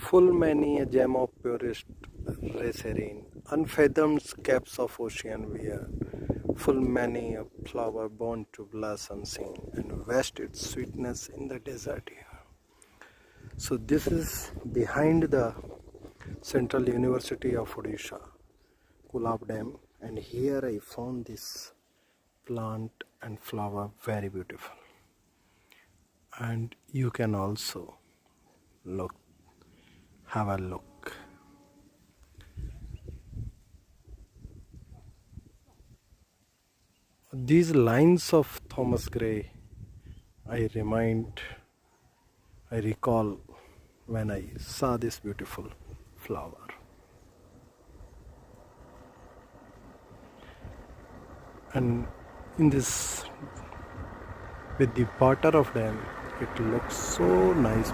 Full many a gem of purest ray serene, unfathomed scapes of ocean wear, full many a flower born to bless unseen, and vest its sweetness in the desert here. So this is behind the Central University of Odisha, Kulab Dam, and here I found this plant and flower very beautiful. And you can also have a look. These lines of Thomas Gray, I recall when I saw this beautiful flower. And in this, with the water of them, it looks so nice.